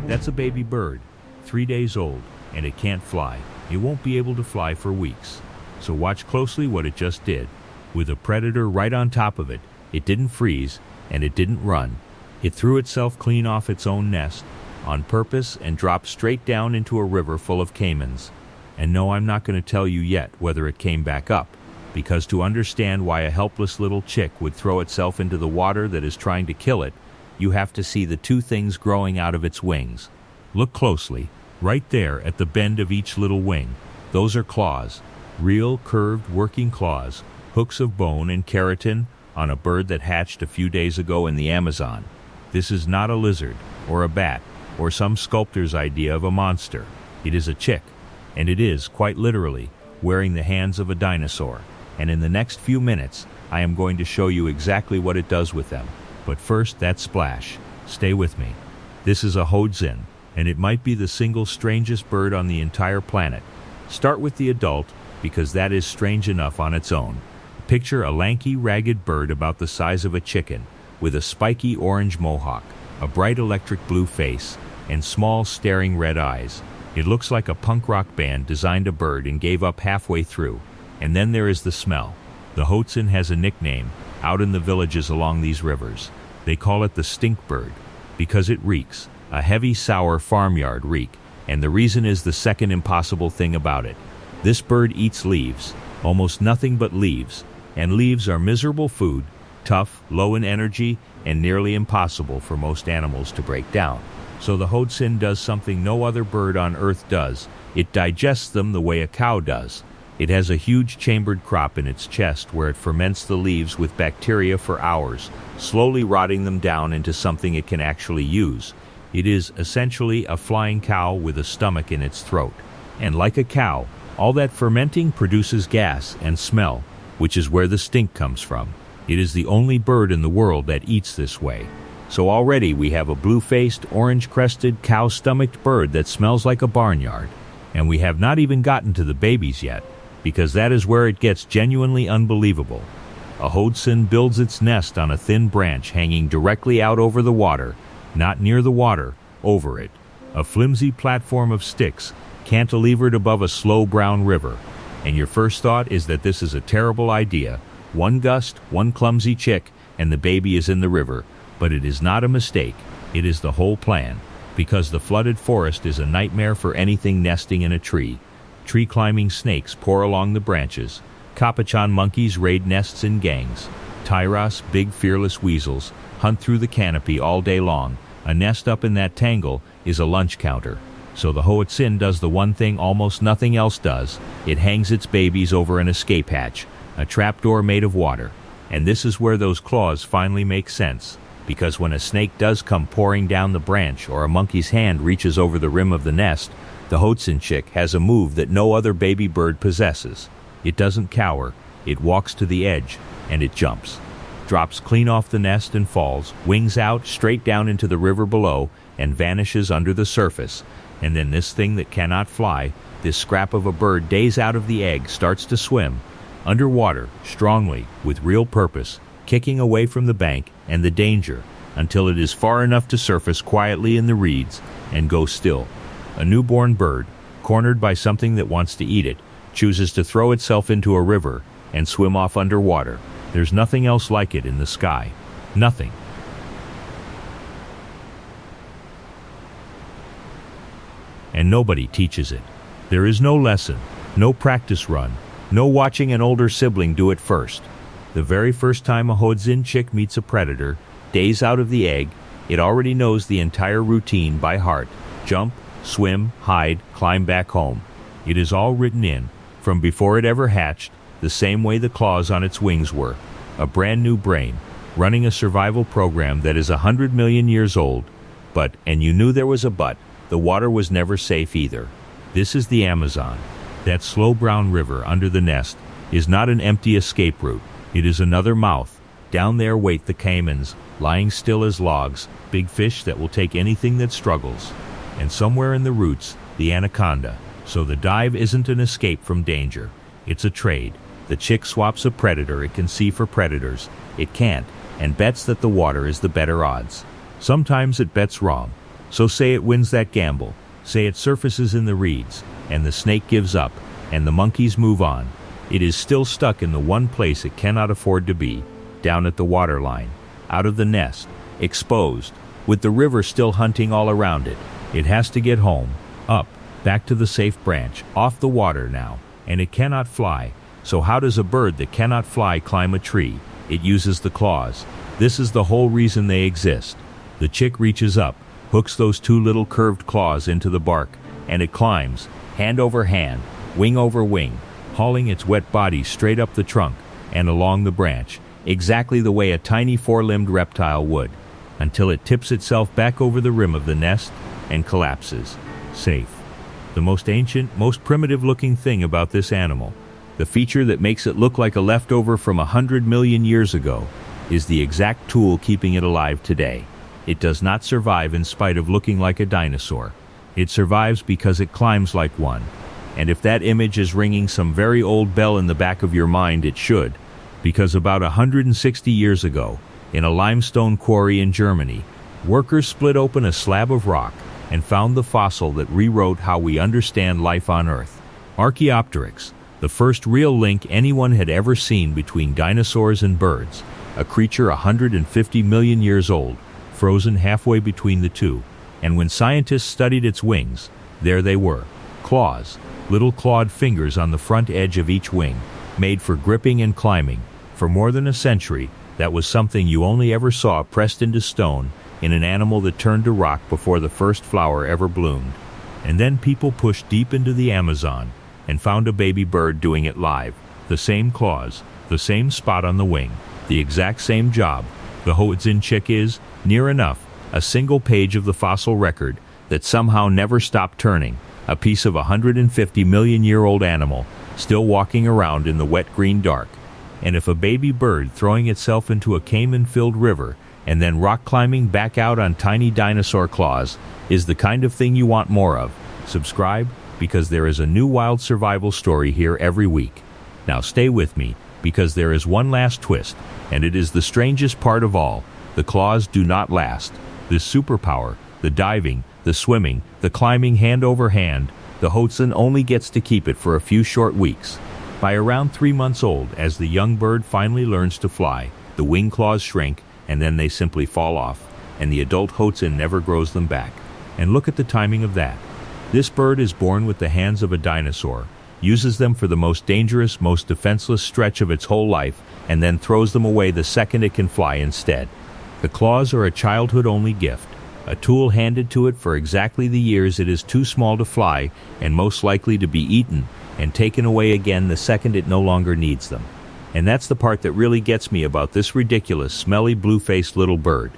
That's a baby bird, 3 days old, and it can't fly. It won't be able to fly for weeks. So watch closely what it just did. With a predator right on top of it, it didn't freeze, and it didn't run. It threw itself clean off its own nest, on purpose, and dropped straight down into a river full of caimans. And no, I'm not going to tell you yet whether it came back up, because to understand why a helpless little chick would throw itself into the water that is trying to kill it, you have to see the two things growing out of its wings. Look closely, right there at the bend of each little wing. Those are claws, real curved working claws, hooks of bone and keratin on a bird that hatched a few days ago in the Amazon. This is not a lizard, or a bat, or some sculptor's idea of a monster. It is a chick, and it is, quite literally, wearing the hands of a dinosaur. And in the next few minutes, I am going to show you exactly what it does with them. But first, that splash. Stay with me. This is a hoatzin, and it might be the single strangest bird on the entire planet. Start with the adult, because that is strange enough on its own. Picture a lanky, ragged bird about the size of a chicken, with a spiky orange mohawk, a bright electric blue face, and small staring red eyes. It looks like a punk rock band designed a bird and gave up halfway through. And then there is the smell. The hoatzin has a nickname out in the villages along these rivers. They call it the stink bird, because it reeks, a heavy, sour farmyard reek, and the reason is the second impossible thing about it. This bird eats leaves, almost nothing but leaves, and leaves are miserable food, tough, low in energy, and nearly impossible for most animals to break down. So the hoatzin does something no other bird on earth does. It digests them the way a cow does. It has a huge chambered crop in its chest where it ferments the leaves with bacteria for hours, slowly rotting them down into something it can actually use. It is essentially a flying cow with a stomach in its throat. And like a cow, all that fermenting produces gas and smell, which is where the stink comes from. It is the only bird in the world that eats this way. So already we have a blue-faced, orange-crested, cow-stomached bird that smells like a barnyard. And we have not even gotten to the babies yet, because that is where it gets genuinely unbelievable. A hoatzin builds its nest on a thin branch hanging directly out over the water, not near the water, over it. A flimsy platform of sticks, cantilevered above a slow brown river. And your first thought is that this is a terrible idea. One gust, one clumsy chick, and the baby is in the river. But it is not a mistake. It is the whole plan. Because the flooded forest is a nightmare for anything nesting in a tree. Tree-climbing snakes pour along the branches. Capuchin monkeys raid nests in gangs. Tyros, big fearless weasels, hunt through the canopy all day long. A nest up in that tangle is a lunch counter. So the hoatzin does the one thing almost nothing else does. It hangs its babies over an escape hatch, a trapdoor made of water. And this is where those claws finally make sense. Because when a snake does come pouring down the branch or a monkey's hand reaches over the rim of the nest, the hoatzin chick has a move that no other baby bird possesses. It doesn't cower, it walks to the edge, and it jumps. Drops clean off the nest and falls, wings out, straight down into the river below, and vanishes under the surface. And then this thing that cannot fly, this scrap of a bird days out of the egg, starts to swim, underwater, strongly, with real purpose, kicking away from the bank and the danger, until it is far enough to surface quietly in the reeds and go still. A newborn bird, cornered by something that wants to eat it, chooses to throw itself into a river and swim off underwater. There's nothing else like it in the sky. Nothing. And nobody teaches it. There is no lesson, no practice run, no watching an older sibling do it first. The very first time a hoatzin chick meets a predator, days out of the egg, it already knows the entire routine by heart. Jump, swim, hide, climb back home. It is all written in, from before it ever hatched, the same way the claws on its wings were. A brand new brain, running a survival program that is 100 million years old. But, and you knew there was a but, the water was never safe either. This is the Amazon. That slow brown river under the nest is not an empty escape route. It is another mouth. Down there wait the caimans, lying still as logs, big fish that will take anything that struggles. And somewhere in the roots, the anaconda. So the dive isn't an escape from danger. It's a trade. The chick swaps a predator it can see for predators. It can't, and bets that the water is the better odds. Sometimes it bets wrong. So say it wins that gamble. Say it surfaces in the reeds, and the snake gives up, and the monkeys move on. It is still stuck in the one place it cannot afford to be, down at the waterline, out of the nest, exposed, with the river still hunting all around it. It has to get home, up, back to the safe branch, off the water now, and it cannot fly. So how does a bird that cannot fly climb a tree? It uses the claws. This is the whole reason they exist. The chick reaches up, hooks those two little curved claws into the bark, and it climbs, hand over hand, wing over wing, hauling its wet body straight up the trunk and along the branch, exactly the way a tiny four-limbed reptile would, until it tips itself back over the rim of the nest and collapses, safe. The most ancient, most primitive-looking thing about this animal, the feature that makes it look like a leftover from 100 million years ago, is the exact tool keeping it alive today. It does not survive in spite of looking like a dinosaur. It survives because it climbs like one. And if that image is ringing some very old bell in the back of your mind, it should, because about 160 years ago, in a limestone quarry in Germany, workers split open a slab of rock and found the fossil that rewrote how we understand life on Earth. Archaeopteryx, the first real link anyone had ever seen between dinosaurs and birds, a creature 150 million years old, frozen halfway between the two. And when scientists studied its wings, there they were, claws, little clawed fingers on the front edge of each wing, made for gripping and climbing. For more than a century, that was something you only ever saw pressed into stone in an animal that turned to rock before the first flower ever bloomed. And then people pushed deep into the Amazon and found a baby bird doing it live. The same claws, the same spot on the wing, the exact same job. The hoatzin chick is, near enough, a single page of the fossil record that somehow never stopped turning, a piece of a 150 million year old animal still walking around in the wet green dark. And if a baby bird throwing itself into a caiman-filled river and then rock climbing back out on tiny dinosaur claws is the kind of thing you want more of, subscribe, because there is a new wild survival story here every week. Now stay with me, because there is one last twist, and it is the strangest part of all. The claws do not last. This superpower, the diving, the swimming, the climbing hand over hand, the hoatzin only gets to keep it for a few short weeks. By around 3 months old, as the young bird finally learns to fly, the wing claws shrink, and then they simply fall off, and the adult hoatzin never grows them back. And look at the timing of that. This bird is born with the hands of a dinosaur, uses them for the most dangerous, most defenseless stretch of its whole life, and then throws them away the second it can fly instead. The claws are a childhood-only gift, a tool handed to it for exactly the years it is too small to fly and most likely to be eaten and taken away again the second it no longer needs them. And that's the part that really gets me about this ridiculous, smelly, blue-faced little bird.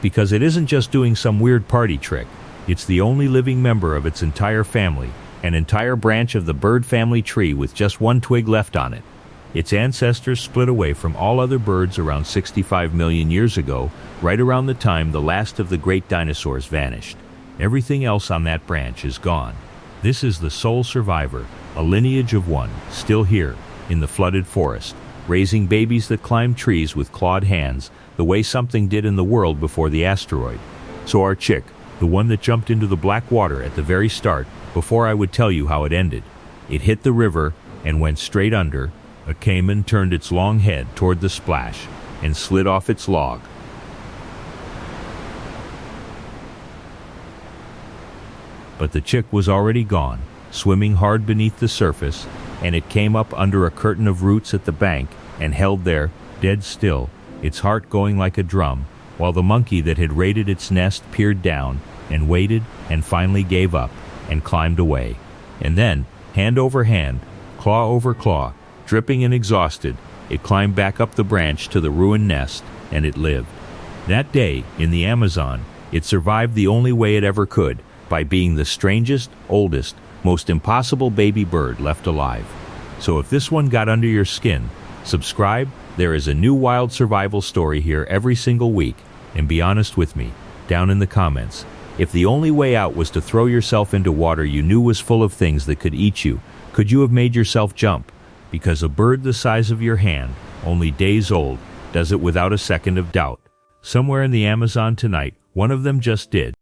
Because it isn't just doing some weird party trick, it's the only living member of its entire family, an entire branch of the bird family tree with just one twig left on it. Its ancestors split away from all other birds around 65 million years ago, right around the time the last of the great dinosaurs vanished. Everything else on that branch is gone. This is the sole survivor, a lineage of one, still here, in the flooded forest, raising babies that climb trees with clawed hands, the way something did in the world before the asteroid. So our chick, the one that jumped into the black water at the very start, before I would tell you how it ended. It hit the river and went straight under. A caiman turned its long head toward the splash and slid off its log. But the chick was already gone, swimming hard beneath the surface, and it came up under a curtain of roots at the bank and held there, dead still, its heart going like a drum, while the monkey that had raided its nest peered down and waited and finally gave up and climbed away. And then, hand over hand, claw over claw, dripping and exhausted, it climbed back up the branch to the ruined nest, and it lived. That day, in the Amazon, it survived the only way it ever could, by being the strangest, oldest, most impossible baby bird left alive. So if this one got under your skin, subscribe. There is a new wild survival story here every single week, and be honest with me, down in the comments. If the only way out was to throw yourself into water you knew was full of things that could eat you, could you have made yourself jump? Because a bird the size of your hand, only days old, does it without a second of doubt. Somewhere in the Amazon tonight, one of them just did.